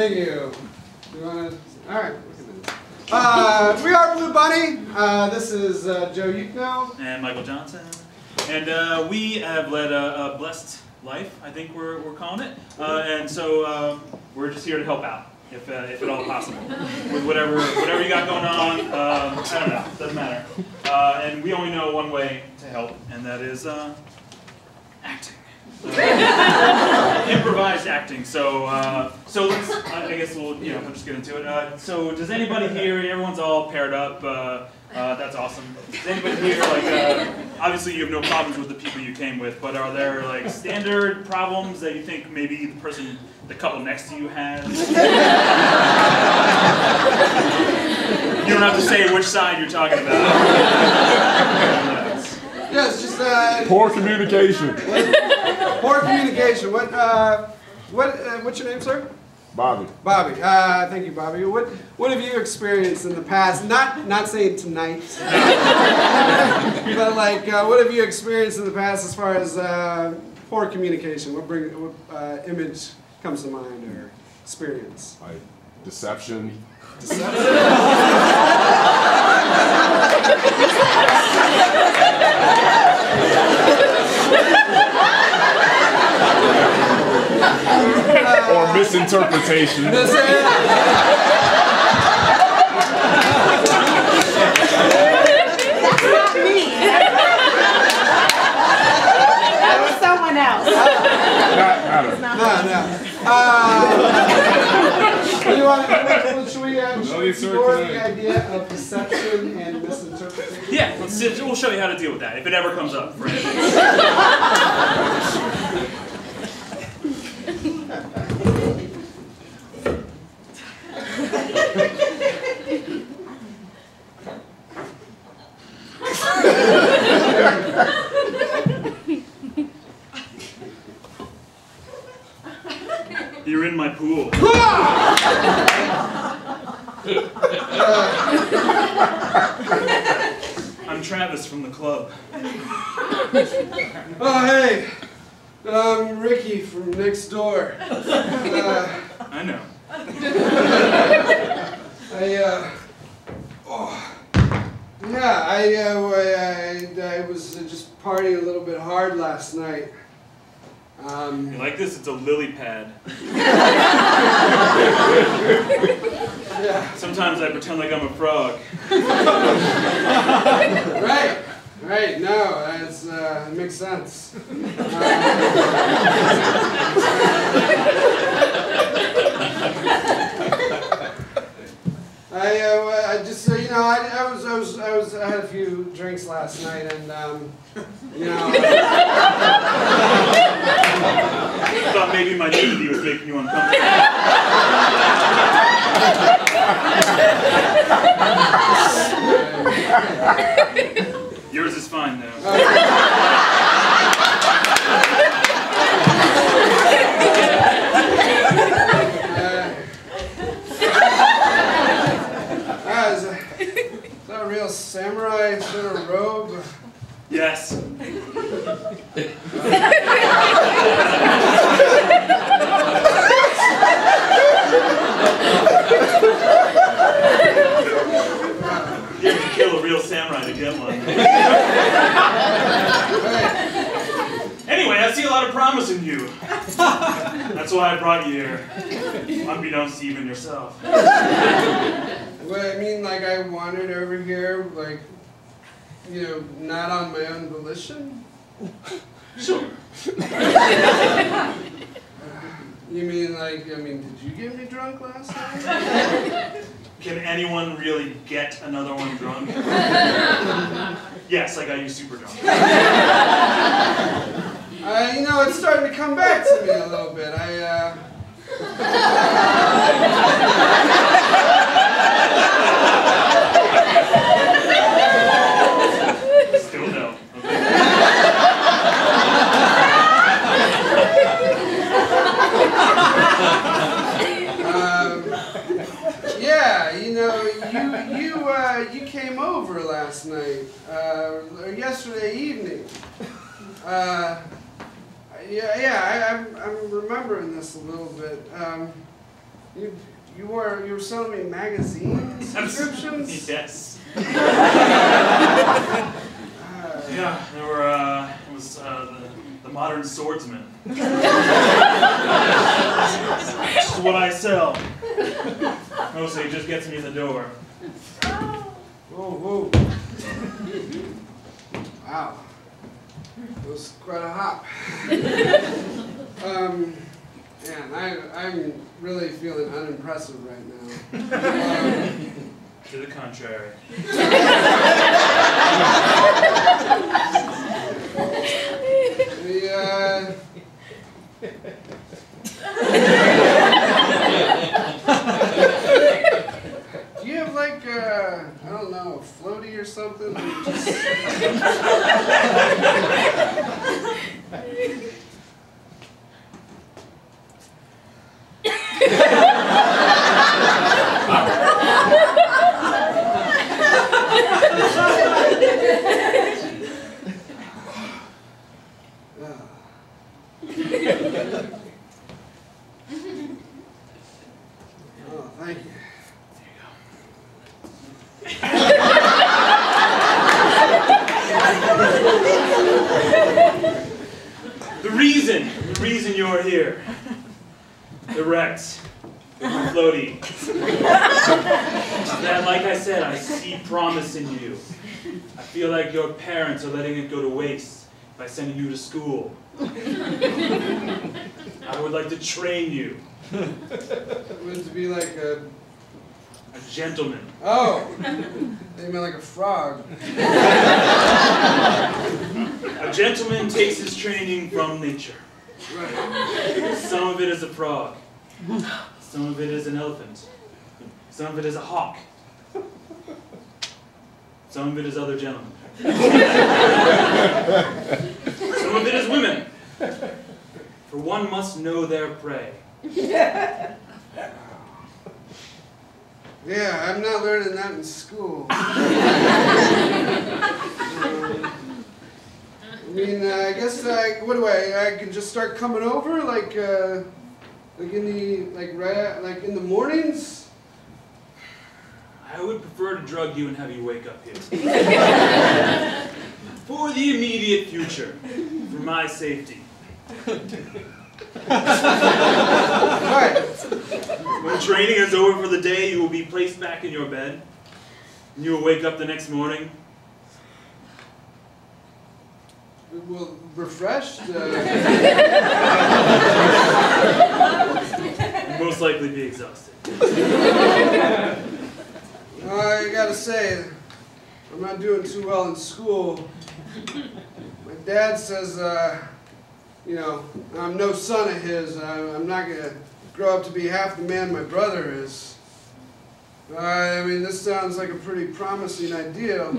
Thank you. You want to? All right. We are Blue Bunny. This is Joe Yukno. And Michael Johnson. And we have led a blessed life, I think we're calling it. And so we're just here to help out, if at all possible, with whatever you got going on. I don't know, doesn't matter. And we only know one way to help, and that is acting. Improvised acting. So let's. I guess we'll just get into it. So does anybody here? Everyone's all paired up. That's awesome. Does anybody here obviously you have no problems with the people you came with, but are there like standard problems that you think maybe the couple next to you has? You don't have to say which side you're talking about. Yeah, it's just poor communication. Poor communication. What's your name, sir? Bobby. Bobby. Thank you, Bobby. What have you experienced in the past? Not saying tonight, but like what have you experienced in the past as far as poor communication? What image comes to mind or experience? Like deception. Or misinterpretation. That's not me. That was someone else. Should we explore the idea of deception and misinterpretation? Yeah, we'll show you how to deal with that if it ever comes up for anything. You're in my pool. I'm Travis from the club. Oh, hey. I'm Ricky from next door. I know. I was just partying a little bit hard last night. You like this? It's a lily pad. Yeah. Sometimes I pretend like I'm a frog. Right. No, it makes sense. I had a few drinks last night, and I thought maybe my nudity was making you uncomfortable. Yours is fine, though. Is that a real samurai sort of robe? Yes. You have to kill a real samurai to get one. Anyway, I see a lot of promise in you. That's why I brought you here. Unbeknownst to even yourself. Well, I mean, like I wandered over here, like, not on my own volition? Sure. You mean, did you get me drunk last night? Can anyone really get another one drunk? Yes, I got you super drunk. It's starting to come back to me a little bit. Still no. You came over last night, or yesterday evening. I'm remembering this a little bit. You were selling me magazine subscriptions? Yes. Yeah, there were, it was the Modern Swordsman. This is what I sell. Mostly it just gets me in the door. Whoa. Wow. It was quite a hop. Man, I'm really feeling unimpressive right now. To the contrary. Do you have like, I don't know, a floaty or something? Oh, thank you. The reason you're here. The Rex. The floaty. That, like I said, I see promise in you. I feel like your parents are letting it go to waste by sending you to school. I would like to train you. Would to be like a gentleman. Oh, they meant like a frog. A gentleman takes his training from nature. Right. Some of it is a frog. Some of it is an elephant. Some of it is a hawk. Some of it is other gentlemen. Some of it is women. For one must know their prey. Yeah, I'm not learning that in school. I mean, I guess what do I can just start coming over like in the mornings? I would prefer to drug you and have you wake up here. For the immediate future. For my safety. Right. When training is over for the day, you will be placed back in your bed. And you will wake up the next morning. Well, refreshed? And most likely be exhausted. I gotta say, I'm not doing too well in school. My dad says, you know, I'm no son of his. I'm not gonna grow up to be half the man my brother is. I mean, this sounds like a pretty promising idea.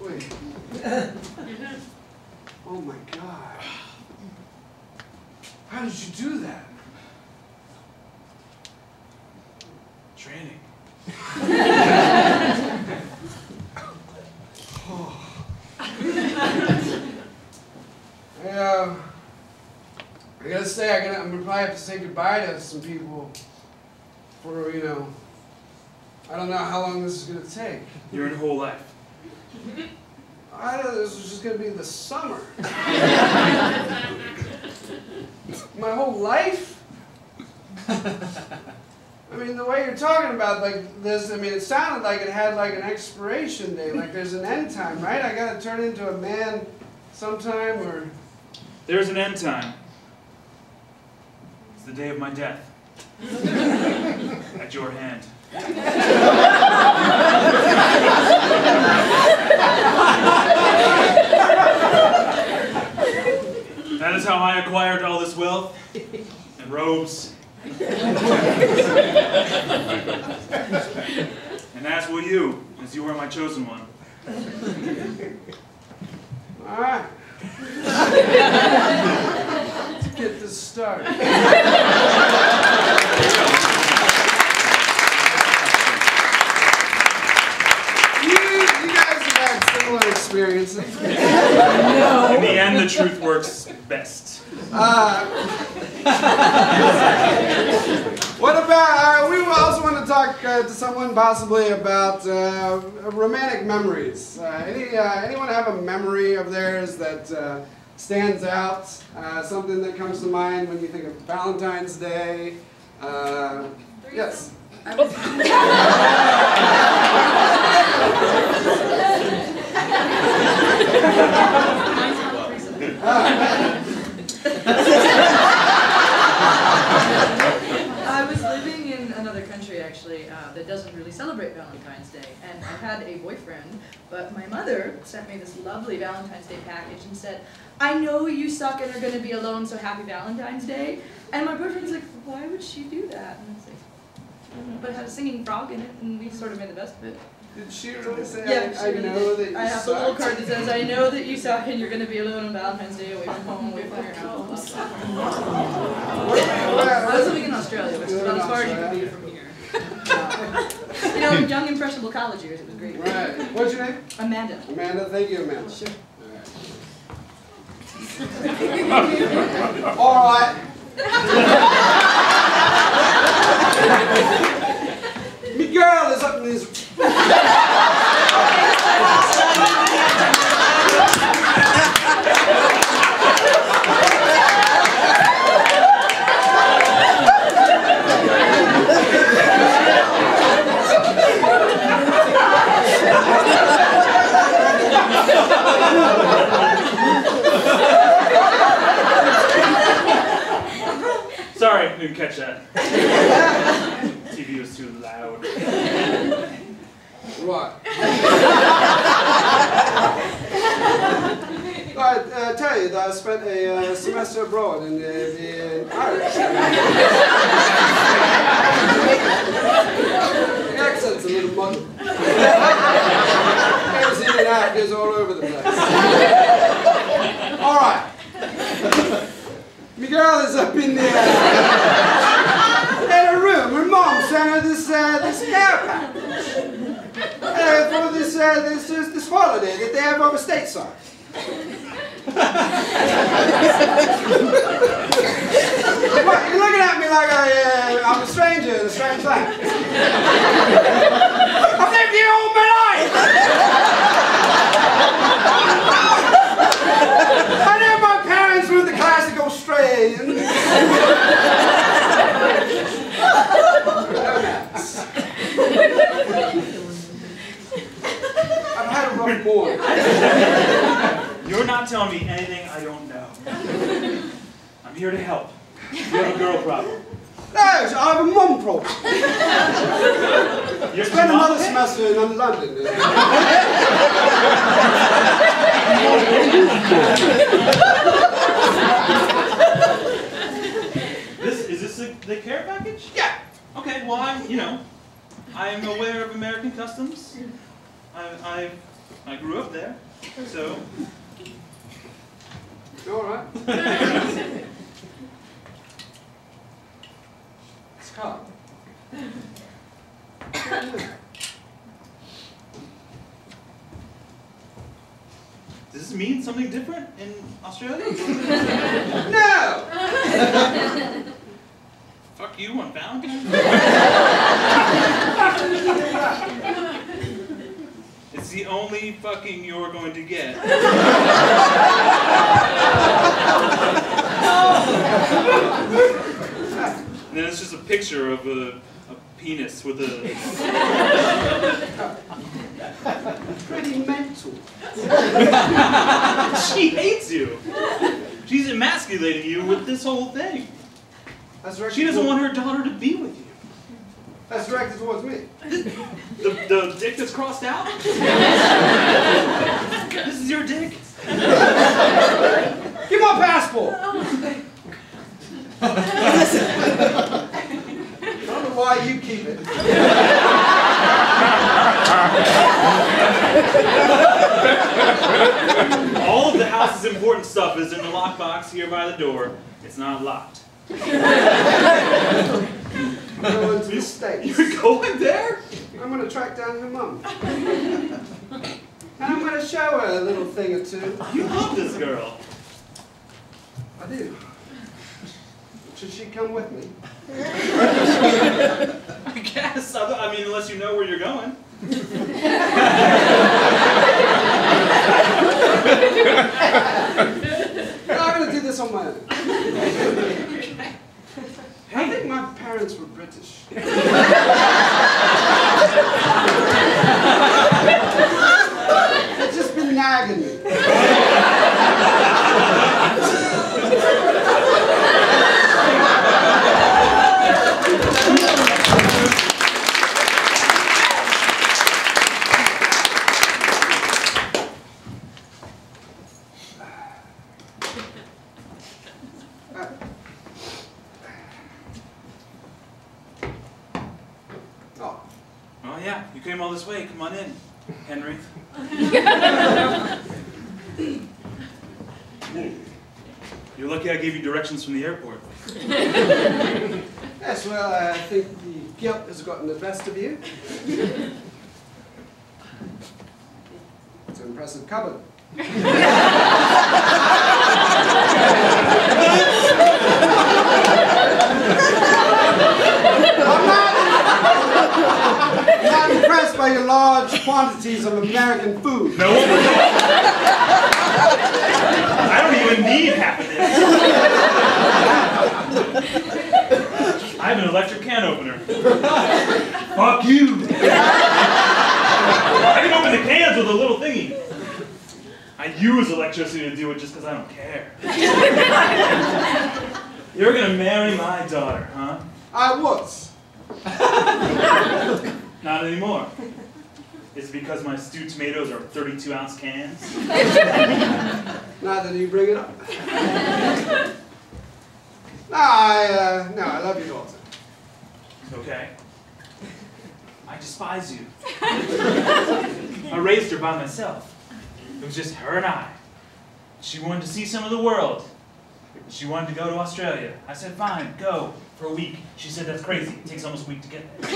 Wait. Oh my God. How did you do that? Training. I gotta say, I'm gonna probably have to say goodbye to some people for, you know, I don't know how long this is gonna take. Your whole life. I thought this was just gonna be the summer. My whole life? I mean, the way you're talking about like this, I mean, it sounded like it had like an expiration date, like there's an end time, right? I gotta turn into a man sometime, or... There's an end time. It's the day of my death. At your hand. That is how I acquired all this wealth and robes. And as will you, as you are my chosen one. All right. Let's get this started. You guys have had similar experiences. In the end, the truth works best. What about, we also want to talk to someone possibly about romantic memories. Anyone have a memory of theirs that stands out? Something that comes to mind when you think of Valentine's Day? Yes. I was living in another country actually that doesn't really celebrate Valentine's Day, and I had a boyfriend, but my mother sent me this lovely Valentine's Day package and said, "I know you suck and are going to be alone, so happy Valentine's Day." And my boyfriend's like, "Why would she do that?" And I was like, "I don't know," but it had a singing frog in it, and we sort of made the best of it. Did she really say, Yeah, I know that you I have a little suck? card that says, "I know that you suck and you're going to be alone on Valentine's Day, away from home, away from your house." I was living in Australia, which is about as far as you can be from here. You know, young, impressionable college years, it was great. Right. What's your name? Amanda. Amanda, thank you, Amanda. Sure. All right. Me girl is up in this. Sorry, didn't catch that. TV was too loud. What? I tell you that I spent a semester abroad in Irish. The accent's a little muddled. Goes in and out, goes all over the place. All right. My girl is up in there in her room. Her mom sent her this care package for this holiday that they have over stateside. What, you're looking at me like I'm a stranger in a strange land. I've lived here all my life. I know my parents were the classical strain. I've had a rough morning. You're not telling me anything I don't know. I'm here to help. You have a girl problem. No, I have a mum problem. You're Spent another semester in London. Is this the care package? Yeah. Okay, well I'm aware of American customs. I grew up there, so. All right. It's hard. Does this mean something different in Australia? No! Fuck you on Valentine's Day? It's the only fucking you're going to get. And then it's just a picture of a penis with a... Pretty mental. She hates you. She's emasculating you with this whole thing. She doesn't want her daughter to be with you. That's directed towards me. The dick that's crossed out? This is your dick? Give my passport! I don't know why you keep it. All of the house's important stuff is in the lockbox here by the door. It's not locked. I'm going to the States. You're going there? I'm going to track down her mum. And I'm going to show her a little thing or two. You love this girl. I do. Should she come with me? I guess. I mean, unless you know where you're going. I'm going to do this on my own. Hey. I think my parents were British. They've just been nagging me. Oh, Oh yeah, you came all this way. Come on in, Henry. You're lucky I gave you directions from the airport. yes, well, I think the guilt has gotten the best of you. It's an impressive cupboard. I'm not impressed by your large quantities of American food. No one would. I don't even need half of this. I have an electric can opener. Fuck you. I can open the cans with a little thingy. I use electricity to do it just because I don't care. You're gonna marry my daughter, huh? I was. Not anymore. Is it because my stewed tomatoes are 32-ounce cans? Now that you bring it up. No, I love your daughter. Okay. I despise you. I raised her by myself. It was just her and I. She wanted to see some of the world. She wanted to go to Australia. I said, fine, go for a week. She said, that's crazy. It takes almost a week to get there.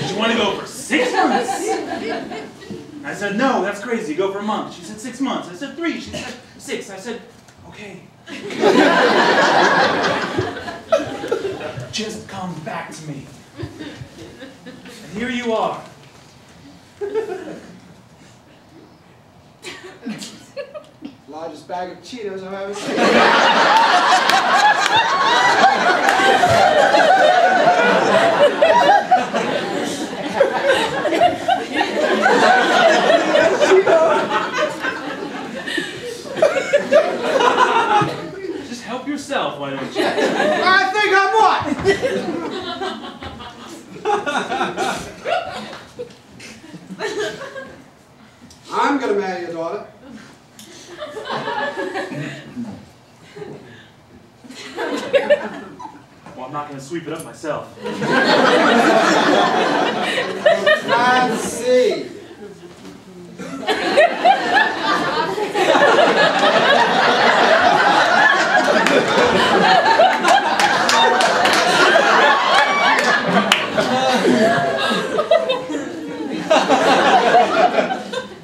She wanted to go for 6 months. I said, no, that's crazy. Go for a month. She said 6 months. I said 3. She said 6. I said, okay. Just come back to me. And here you are. Largest bag of Cheetos I've ever seen. Just help yourself, why don't you? I think I'm what? I'm gonna marry your daughter. Well, I'm not going to sweep it up myself. Let's see.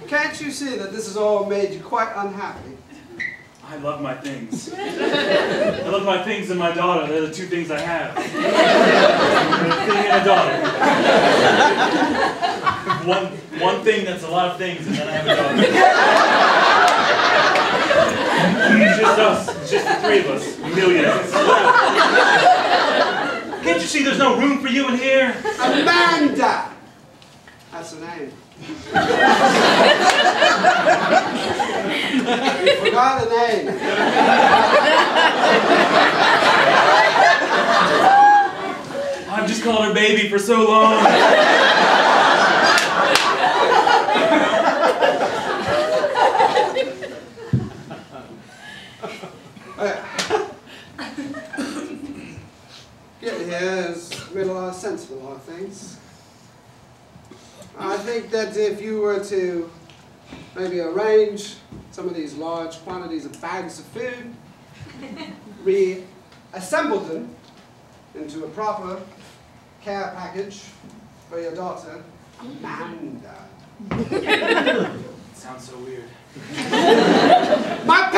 Can't you see that this has all made you quite unhappy? I love my things. I love my things and my daughter. They're the two things I have. A thing and a daughter. One thing that's a lot of things, and then I have a daughter. It's just us. It's just the three of us. Millions. Can't you see there's no room for you in here? Amanda! That's her name. Forgot the name. I've just called her baby for so long. Getting here has made a lot of sense for a lot of things. I think that if you were to maybe arrange some of these large quantities of bags of food, reassemble them into a proper care package for your daughter, Amanda. Sounds so weird. My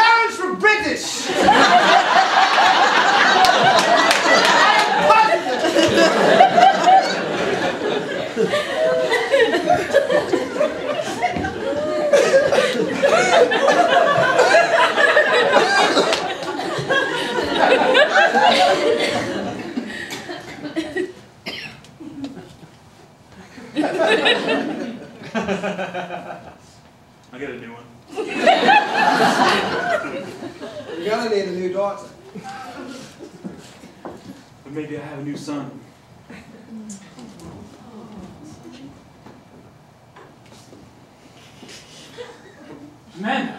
I'll get a new one. You're gonna need a new daughter. But maybe I have a new son. Man,